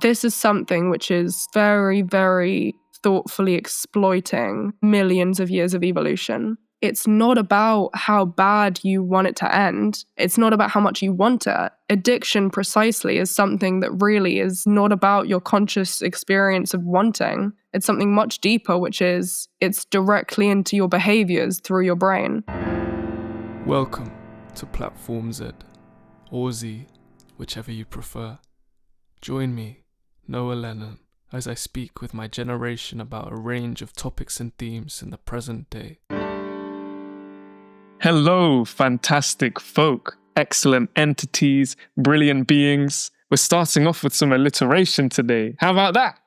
this is something which is very, very thoughtfully exploiting millions of years of evolution. It's not about how bad you want it to end. It's not about how much you want it. Addiction precisely is something that really is not about your conscious experience of wanting. It's something much deeper, which is it's directly into your behaviors through your brain. Welcome to Platform Z, or Z, whichever you prefer. Join me, Noah Lennon, as I speak with my generation about a range of topics and themes in the present day. Hello, fantastic folk, excellent entities, brilliant beings. We're starting off with some alliteration today. How about that?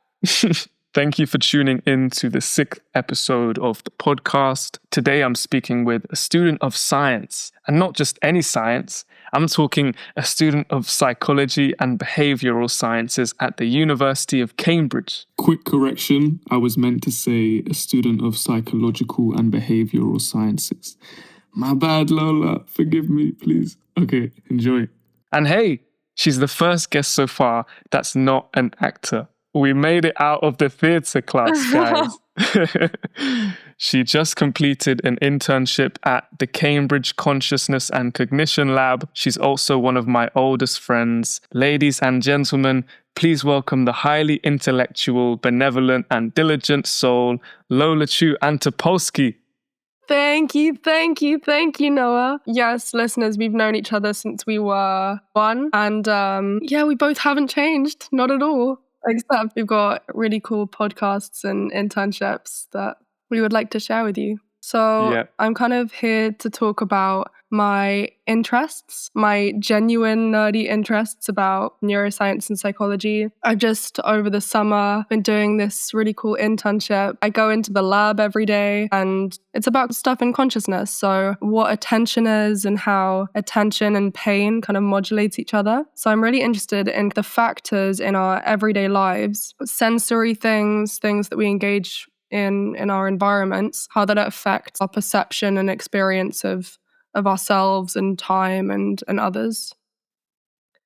Thank you for tuning in to the 6th episode of the podcast. Today I'm speaking with a student of science, and not just any science. I'm talking a student of psychology and behavioural sciences at the University of Cambridge. Quick correction, I was meant to say a student of psychological and behavioural sciences. My bad, Lola. Forgive me, please. Okay, enjoy. And hey, she's the first guest so far that's not an actor. We made it out of the theatre class, guys. She just completed an internship at the Cambridge Consciousness and Cognition Lab. She's also one of my oldest friends. Ladies and gentlemen, please welcome the highly intellectual, benevolent and diligent soul, Lola-Choo Antapolski. Thank you, Noah. Yes, listeners, we've known each other since we were 1. And we both haven't changed, not at all. Except we've got really cool podcasts and internships that we would like to share with you. So I'm kind of here to talk about my interests, my genuine nerdy interests about neuroscience and psychology. I've just, over the summer, been doing this really cool internship. I go into the lab every day and it's about stuff in consciousness. So what attention is and how attention and pain kind of modulates each other. So I'm really interested in the factors in our everyday lives, sensory things that we engage in our environments, how that affects our perception and experience of ourselves and time and others.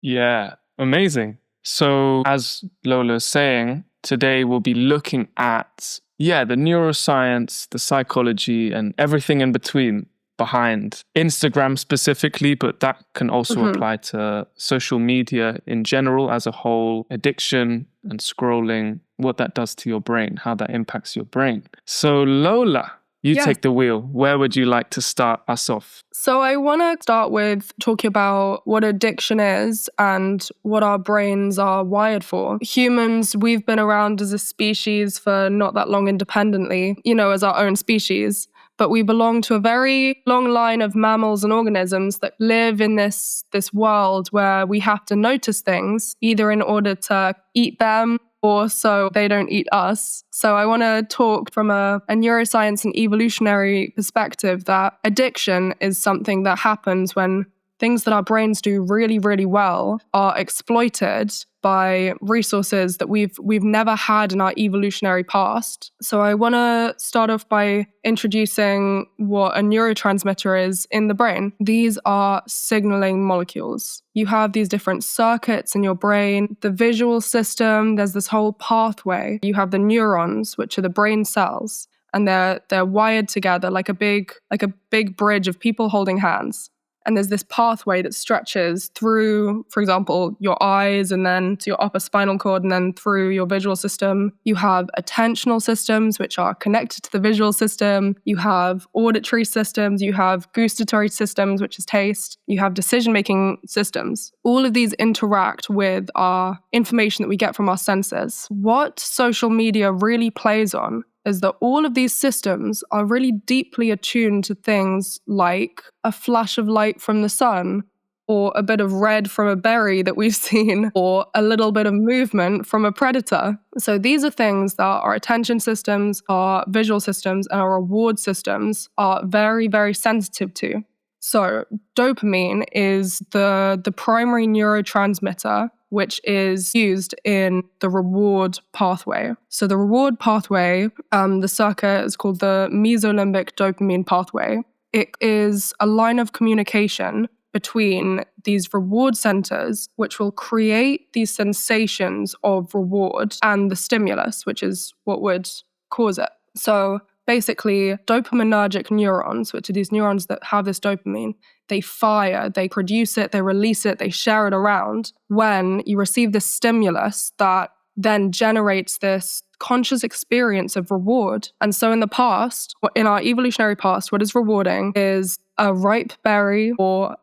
Yeah, amazing. So as Lola's saying, today we'll be looking at, the neuroscience, the psychology and everything in between behind Instagram specifically, but that can also apply to social media in general as a whole, addiction and scrolling, what that does to your brain, how that impacts your brain. So Lola, you take the wheel. Where would you like to start us off? So I want to start with talking about what addiction is and what our brains are wired for. Humans, we've been around as a species for not that long independently, as our own species. But we belong to a very long line of mammals and organisms that live in this world where we have to notice things, either in order to eat them or so they don't eat us. So I want to talk from a neuroscience and evolutionary perspective that addiction is something that happens when things that our brains do really, really well are exploited by resources that we've never had in our evolutionary past. So I want to start off by introducing what a neurotransmitter is in the brain. These are signaling molecules. You have these different circuits in your brain. The visual system, there's this whole pathway. You have the neurons, which are the brain cells, and they're wired together like a big bridge of people holding hands. And there's this pathway that stretches through, for example, your eyes and then to your upper spinal cord and then through your visual system. You have attentional systems, which are connected to the visual system. You have auditory systems. You have gustatory systems, which is taste. You have decision-making systems. All of these interact with our information that we get from our senses. What social media really plays on is that all of these systems are really deeply attuned to things like a flash of light from the sun, or a bit of red from a berry that we've seen, or a little bit of movement from a predator. So these are things that our attention systems, our visual systems, and our reward systems are very, very sensitive to. So dopamine is the primary neurotransmitter which is used in the reward pathway. So the reward pathway, the circuit is called the mesolimbic dopamine pathway. It is a line of communication between these reward centers, which will create these sensations of reward, and the stimulus, which is what would cause it. So basically, dopaminergic neurons, which are these neurons that have this dopamine, they fire, they produce it, they release it, they share it around when you receive this stimulus that then generates this conscious experience of reward. And so in the past, in our evolutionary past, what is rewarding is a ripe berry or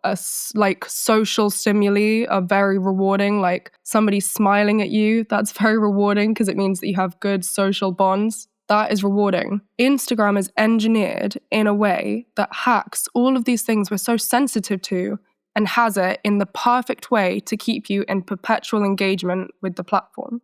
like social stimuli are very rewarding, like somebody smiling at you. That's very rewarding because it means that you have good social bonds. That is rewarding. Instagram is engineered in a way that hacks all of these things we're so sensitive to and has it in the perfect way to keep you in perpetual engagement with the platform.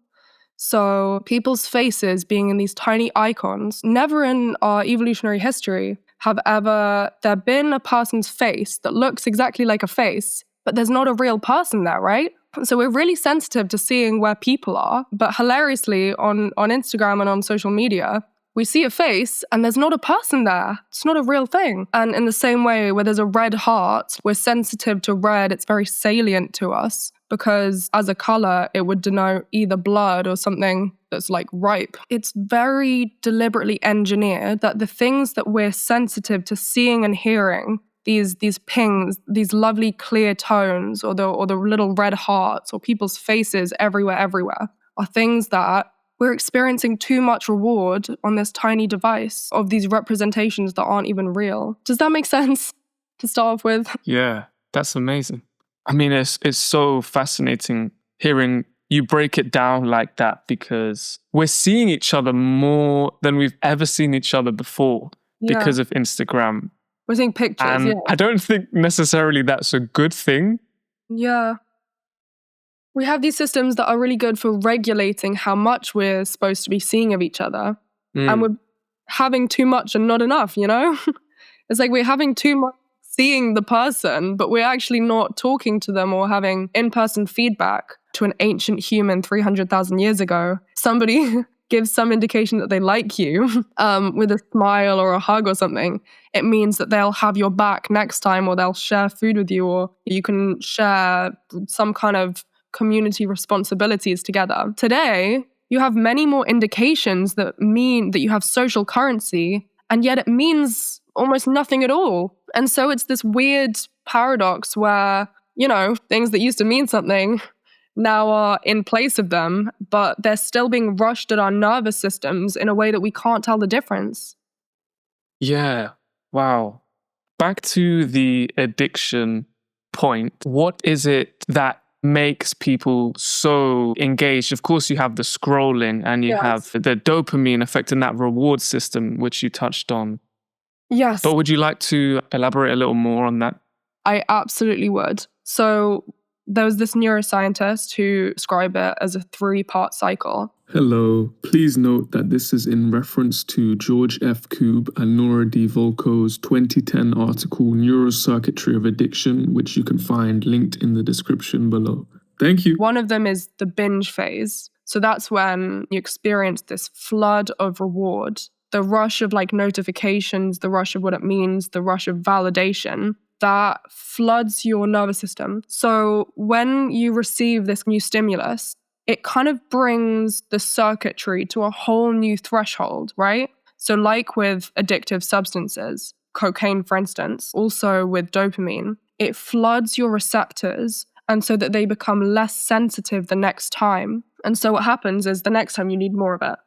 So people's faces being in these tiny icons, never in our evolutionary history have ever there been a person's face that looks exactly like a face, but there's not a real person there, right? So we're really sensitive to seeing where people are. But hilariously, on Instagram and on social media, we see a face and there's not a person there. It's not a real thing. And in the same way, where there's a red heart, we're sensitive to red. It's very salient to us because as a color, it would denote either blood or something that's like ripe. It's very deliberately engineered that the things that we're sensitive to seeing and hearing, these pings, these lovely clear tones, or the little red hearts, or people's faces everywhere, are things that we're experiencing too much reward on this tiny device of these representations that aren't even real. Does that make sense to start off with? Yeah, that's amazing. I mean, it's so fascinating hearing you break it down like that because we're seeing each other more than we've ever seen each other before because of Instagram. We're seeing pictures, and I don't think necessarily that's a good thing. Yeah. We have these systems that are really good for regulating how much we're supposed to be seeing of each other. And we're having too much and not enough, you know? It's like we're having too much seeing the person, but we're actually not talking to them or having in-person feedback to an ancient human 300,000 years ago. Somebody gives some indication that they like you with a smile or a hug or something, it means that they'll have your back next time, or they'll share food with you, or you can share some kind of community responsibilities together. Today, you have many more indications that mean that you have social currency, and yet it means almost nothing at all. And so it's this weird paradox where, you know, things that used to mean something now are in place of them, but they're still being rushed at our nervous systems in a way that we can't tell the difference. Yeah. Wow. Back to the addiction point. What is it that makes people so engaged? Of course, you have the scrolling and you have the dopamine effect in that reward system, which you touched on. Yes. But would you like to elaborate a little more on that? I absolutely would. So there was this neuroscientist who described it as a 3-part cycle. Hello. Please note that this is in reference to George F. Koob and Nora D. Volkow's 2010 article, Neurocircuitry of Addiction, which you can find linked in the description below. Thank you. One of them is the binge phase. So that's when you experience this flood of reward, the rush of like notifications, the rush of what it means, the rush of validation that floods your nervous system. So when you receive this new stimulus, it kind of brings the circuitry to a whole new threshold, right? So like with addictive substances, cocaine, for instance, also with dopamine, it floods your receptors, and so that they become less sensitive the next time. And so what happens is the next time you need more of it.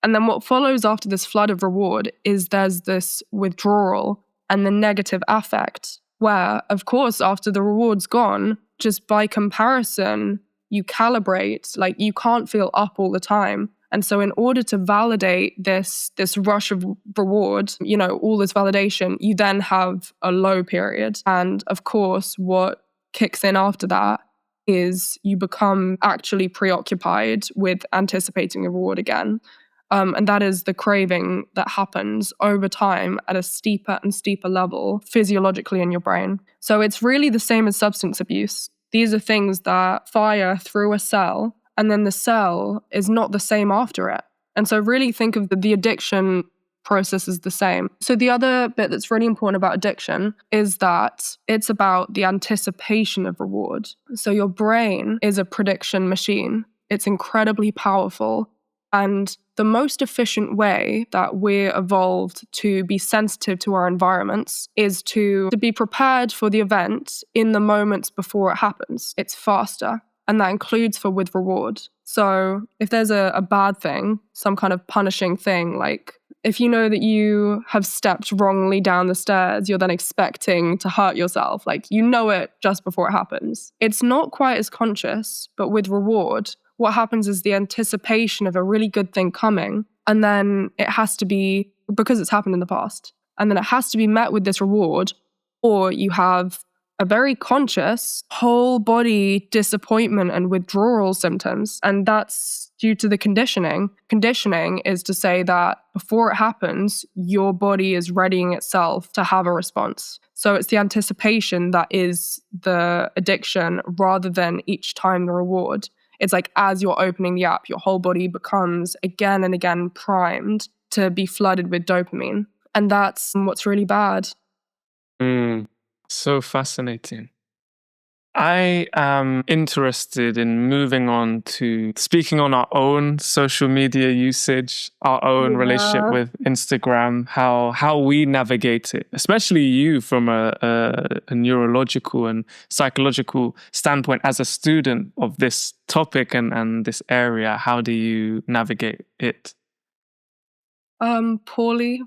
And then what follows after this flood of reward is there's this withdrawal and the negative affect, where, of course, after the reward's gone, just by comparison, you calibrate, like you can't feel up all the time. And so in order to validate this rush of reward, you know, all this validation, you then have a low period. And of course, what kicks in after that is you become actually preoccupied with anticipating a reward again. And that is the craving that happens over time at a steeper and steeper level physiologically in your brain. So it's really the same as substance abuse. These are things that fire through a cell, and then the cell is not the same after it. And so really think of the addiction process is the same. So the other bit that's really important about addiction is that it's about the anticipation of reward. So your brain is a prediction machine. It's incredibly powerful. And the most efficient way that we're evolved to be sensitive to our environments is to be prepared for the event in the moments before it happens. It's faster. And that includes with reward. So if there's a bad thing, some kind of punishing thing, like if you know that you have stepped wrongly down the stairs, you're then expecting to hurt yourself. Like, you know it just before it happens. It's not quite as conscious, but with reward, what happens is the anticipation of a really good thing coming, and then it has to be, because it's happened in the past, and then it has to be met with this reward, or you have a very conscious whole body disappointment and withdrawal symptoms. And that's due to the conditioning. Conditioning is to say that before it happens, your body is readying itself to have a response. So it's the anticipation that is the addiction rather than each time the reward. It's like as you're opening the app, your whole body becomes again and again primed to be flooded with dopamine. And that's what's really bad. So fascinating. I am interested in moving on to speaking on our own social media usage, our own relationship with Instagram, how we navigate it, especially you from a neurological and psychological standpoint as a student of this topic and this area. How do you navigate it? Poorly.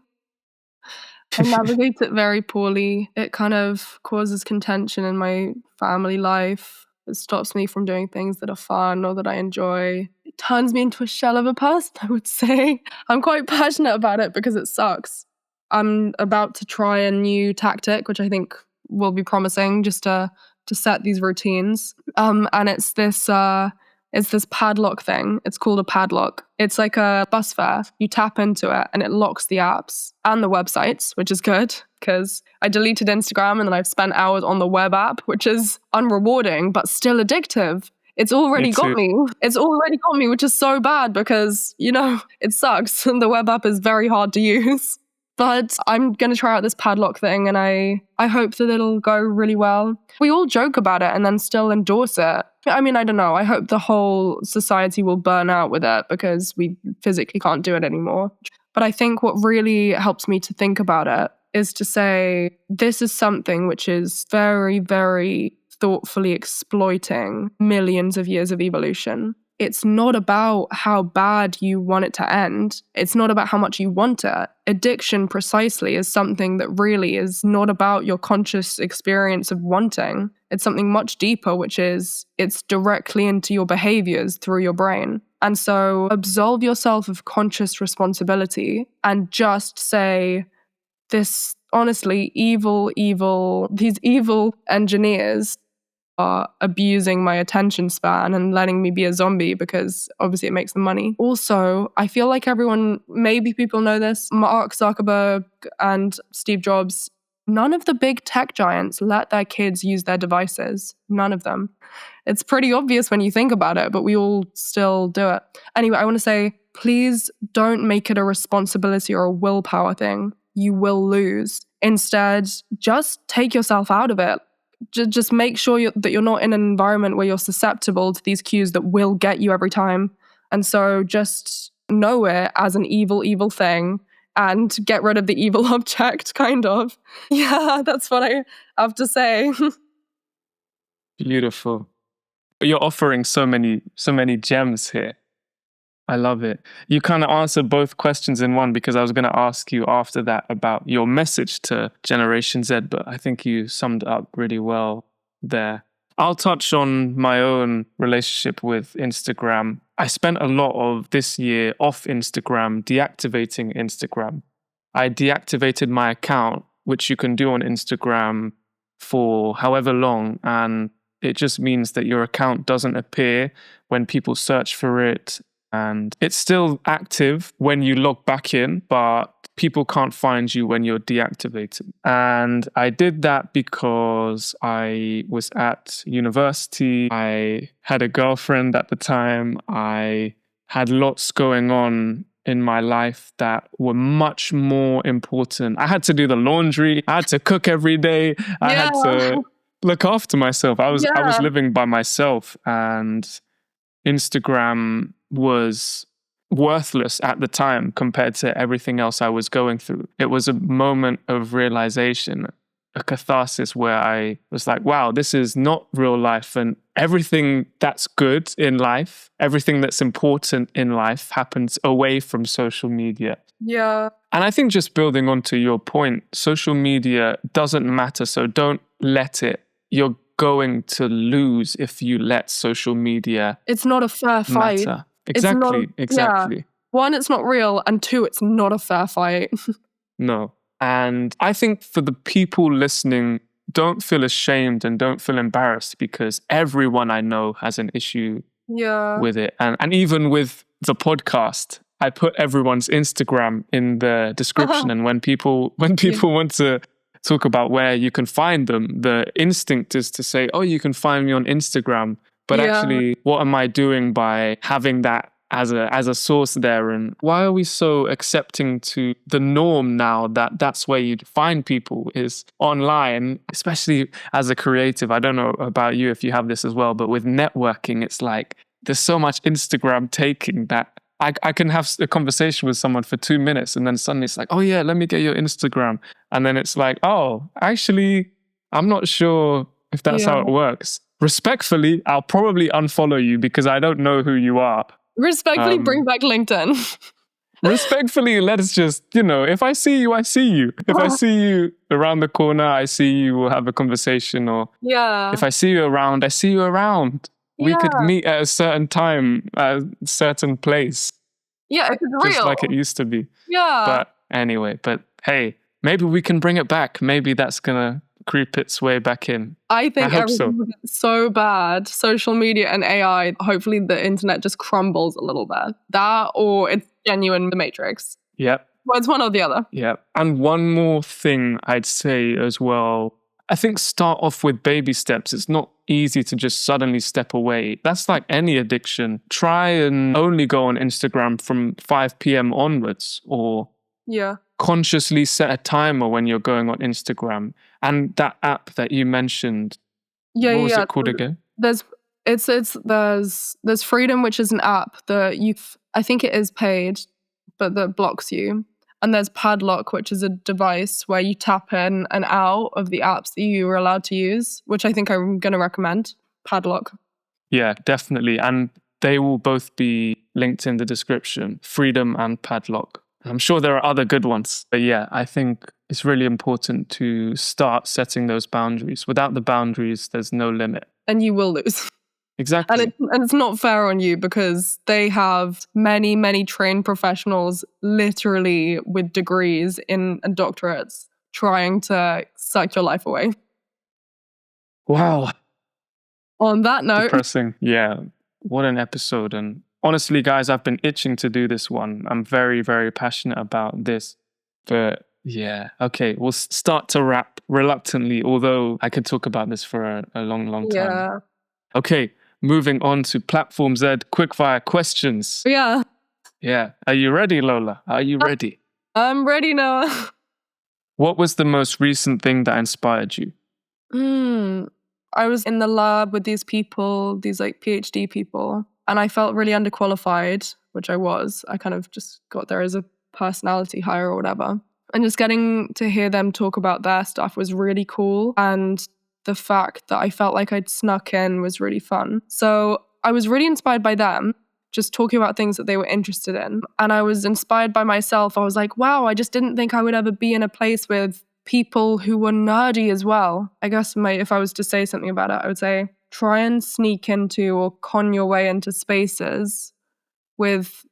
I navigate it very poorly. It kind of causes contention in my family life. It stops me from doing things that are fun or that I enjoy. It turns me into a shell of a person, I would say. I'm quite passionate about it because it sucks. I'm about to try a new tactic, which I think will be promising, just to set these routines. And it's this padlock thing. It's called a padlock. It's like a bus fare. You tap into it and it locks the apps and the websites, which is good because I deleted Instagram and then I've spent hours on the web app, which is unrewarding but still addictive. It's already got me. It's already got me, which is so bad because, it sucks. And the web app is very hard to use. But I'm going to try out this padlock thing and I hope that it'll go really well. We all joke about it and then still endorse it. I mean, I don't know. I hope the whole society will burn out with it because we physically can't do it anymore. But I think what really helps me to think about it is to say, this is something which is very, very thoughtfully exploiting millions of years of evolution. It's not about how bad you want it to end. It's not about how much you want it. Addiction precisely is something that really is not about your conscious experience of wanting. It's something much deeper, which is it's directly into your behaviors through your brain. And so absolve yourself of conscious responsibility and just say, this honestly these evil engineers are abusing my attention span and letting me be a zombie because obviously it makes them money. Also, I feel like maybe people know this, Mark Zuckerberg and Steve Jobs, none of the big tech giants let their kids use their devices. None of them. It's pretty obvious when you think about it, but we all still do it. Anyway, I want to say, please don't make it a responsibility or a willpower thing. You will lose. Instead, just take yourself out of it. Just make sure that you're not in an environment where you're susceptible to these cues that will get you every time. And so just know it as an evil thing and get rid of the evil object, kind of. Yeah, that's what I have to say. Beautiful. You're offering so many gems here. I love it. You kind of answered both questions in one because I was going to ask you after that about your message to Generation Z, but I think you summed it up really well there. I'll touch on my own relationship with Instagram. I spent a lot of this year off Instagram, deactivating Instagram. I deactivated my account, which you can do on Instagram for however long, and it just means that your account doesn't appear when people search for it. And it's still active when you log back in, but people can't find you when you're deactivated. And I did that because I was at university. I had a girlfriend at the time. I had lots going on in my life that were much more important. I had to do the laundry. I had to cook every day. I had to look after myself. I was living by myself, and Instagram was worthless at the time compared to everything else I was going through. It was a moment of realization, a catharsis where I was like, wow, this is not real life. And everything that's good in life, everything that's important in life happens away from social media. Yeah. And I think just building onto your point, social media doesn't matter. So don't let it. You're going to lose if you let social media It's not a fair fight. matter. Exactly. Yeah. One, it's not real. And two, it's not a fair fight. No. And I think for the people listening, don't feel ashamed and don't feel embarrassed, because everyone I know has an issue with it. And even with the podcast, I put everyone's Instagram in the description. And when people want to talk about where you can find them, the instinct is to say, oh, you can find me on Instagram. But actually, what am I doing by having that as a source there? And why are we so accepting to the norm now that that's where you'd find people is online, especially as a creative? I don't know about you if you have this as well, but with networking, it's like there's so much Instagram taking that I can have a conversation with someone for 2 minutes and then suddenly it's like, oh yeah, let me get your Instagram. And then it's like, oh, actually, I'm not sure if that's how it works. Respectfully, I'll probably unfollow you because I don't know who you are. Respectfully, bring back LinkedIn. Respectfully, let's just, if I see you, I see you. If I see you around the corner, I see you, we'll have a conversation. Or if I see you around, I see you around. We could meet at a certain time, at a certain place. Yeah, it's real. Just like it used to be. Yeah. But anyway, hey, maybe we can bring it back. Maybe that's going to creep its way back in. I think everything's so bad. Social media and AI, hopefully the internet just crumbles a little bit. That or it's genuine The Matrix. Yep. Well, it's one or the other. Yep. And one more thing I'd say as well. I think start off with baby steps. It's not easy to just suddenly step away. That's like any addiction. Try and only go on Instagram from 5 p.m. onwards, or consciously set a timer when you're going on Instagram. And that app that you mentioned, what was it called again? There's Freedom, which is an app that I think it is paid, but that blocks you. And there's Padlock, which is a device where you tap in and out of the apps that you are allowed to use, which I think I'm going to recommend. Padlock. Yeah, definitely. And they will both be linked in the description. Freedom and Padlock. I'm sure there are other good ones. But yeah, I think it's really important to start setting those boundaries. Without the boundaries, there's no limit. And you will lose. Exactly. And it's not fair on you because they have many, many trained professionals literally with degrees and doctorates trying to suck your life away. Wow. On that note. Depressing. Yeah. What an episode. And honestly, guys, I've been itching to do this one. I'm very, very passionate about this. But yeah. Okay. We'll start to wrap reluctantly, although I could talk about this for a long, long time. Yeah. Okay. Moving on to Platform Z Quickfire questions. Yeah. Yeah. Are you ready, Lola? Are you ready? I'm ready, Noah. What was the most recent thing that inspired you? I was in the lab with these people, these like PhD people, and I felt really underqualified, which I was. I kind of just got there as a personality hire or whatever. And just getting to hear them talk about their stuff was really cool. And the fact that I felt like I'd snuck in was really fun. So I was really inspired by them, just talking about things that they were interested in. And I was inspired by myself. I was like, wow, I just didn't think I would ever be in a place with people who were nerdy as well. I guess if I was to say something about it, I would say try and sneak into or con your way into spaces with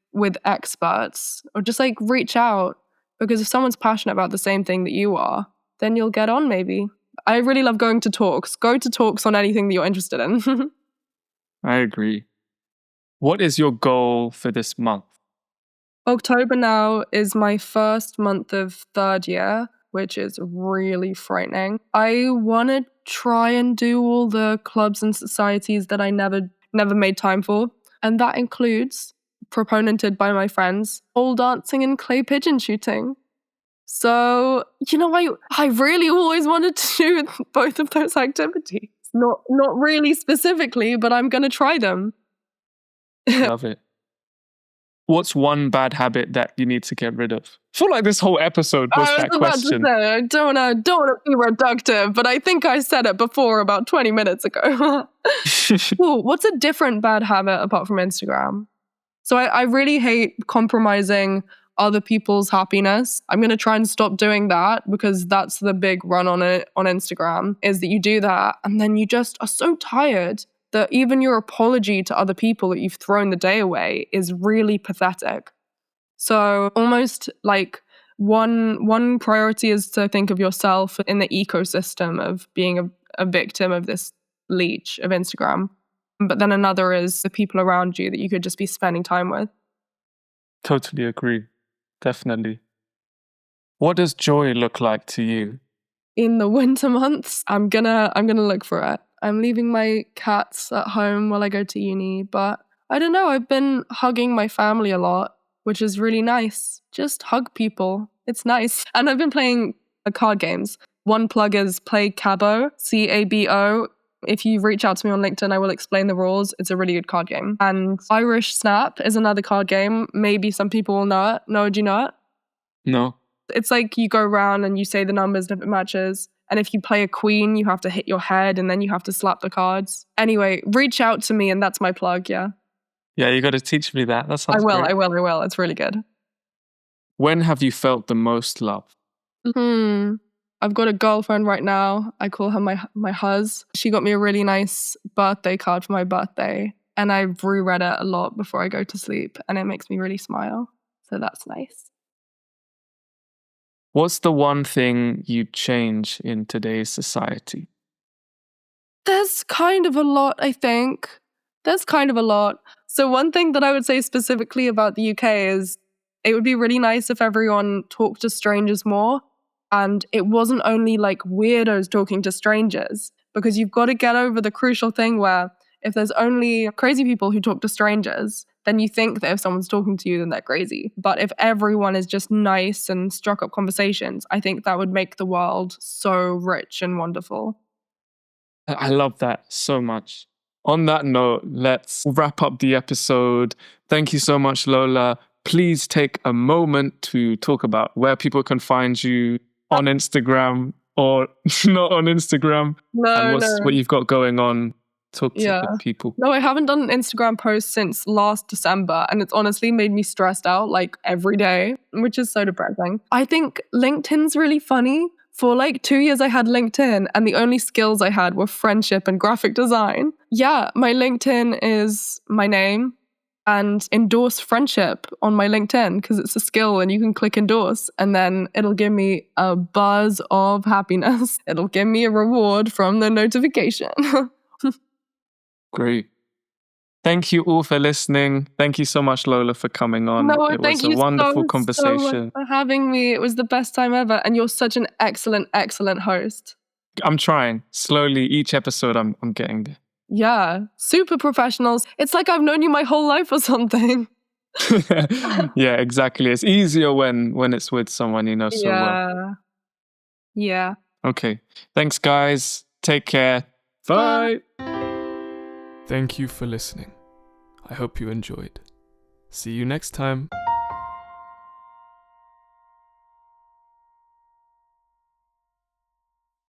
experts, or just like reach out, because if someone's passionate about the same thing that you are, then you'll get on maybe. I really love going to talks. Go to talks on anything that you're interested in. I agree. What is your goal for this month? October now is my first month of third year, which is really frightening. I want to try and do all the clubs and societies that I never made time for. And that includes proponented by my friends, pole dancing and clay pigeon shooting. So, I really always wanted to do both of those activities. Not really specifically, but I'm going to try them. Love it. What's one bad habit that you need to get rid of? I feel like this whole episode was that question. I don't want to be reductive, but I think I said it before about 20 minutes ago. Ooh, what's a different bad habit apart from Instagram? So I really hate compromising other people's happiness. I'm going to try and stop doing that, because that's the big run on it on Instagram, is that you do that and then you just are so tired that even your apology to other people that you've thrown the day away is really pathetic. So almost like one priority is to think of yourself in the ecosystem of being a victim of this leech of Instagram. But then another is the people around you that you could just be spending time with. Totally agree. Definitely. What does joy look like to you? In the winter months, I'm gonna look for it. I'm leaving my cats at home while I go to uni, but I don't know, I've been hugging my family a lot, which is really nice. Just hug people. It's nice. And I've been playing card games. One plug is play Cabo, Cabo. If you reach out to me on LinkedIn, I will explain the rules. It's a really good card game. And Irish Snap is another card game. Maybe some people will know it. No, do you know it? No. It's like you go around and you say the numbers and if it matches. And if you play a queen, you have to hit your head and then you have to slap the cards. Anyway, reach out to me and that's my plug, yeah. Yeah, you got to teach me that. That sounds great. I will. It's really good. When have you felt the most love? I've got a girlfriend right now. I call her my huzz. She got me a really nice birthday card for my birthday. And I've reread it a lot before I go to sleep. And it makes me really smile. So that's nice. What's the one thing you'd change in today's society? There's kind of a lot, I think. So one thing that I would say specifically about the UK is it would be really nice if everyone talked to strangers more. And it wasn't only like weirdos talking to strangers, because you've got to get over the crucial thing where if there's only crazy people who talk to strangers, then you think that if someone's talking to you, then they're crazy. But if everyone is just nice and struck up conversations, I think that would make the world so rich and wonderful. I love that so much. On that note, let's wrap up the episode. Thank you so much, Lola. Please take a moment to talk about where people can find you on Instagram or not on Instagram. And what you've got going on. Talk to the people. No, I haven't done an Instagram post since last December, and it's honestly made me stressed out like every day, which is so depressing. I think LinkedIn's really funny. For like 2 years I had LinkedIn and the only skills I had were friendship and graphic design. Yeah, my LinkedIn is my name, and endorse friendship on my LinkedIn because it's a skill and you can click endorse and then it'll give me a buzz of happiness. It'll give me a reward from the notification. Great. Thank you all for listening. Thank you so much, Lola, for coming on. It was a wonderful conversation. So much for having me. It was the best time ever. And you're such an excellent, excellent host. I'm trying. Slowly, each episode, I'm getting there. Yeah. Super professionals. It's like I've known you my whole life or something. Yeah, exactly. It's easier when it's with someone you know so well. Yeah. Okay. Thanks, guys. Take care. Bye. Thank you for listening. I hope you enjoyed. See you next time.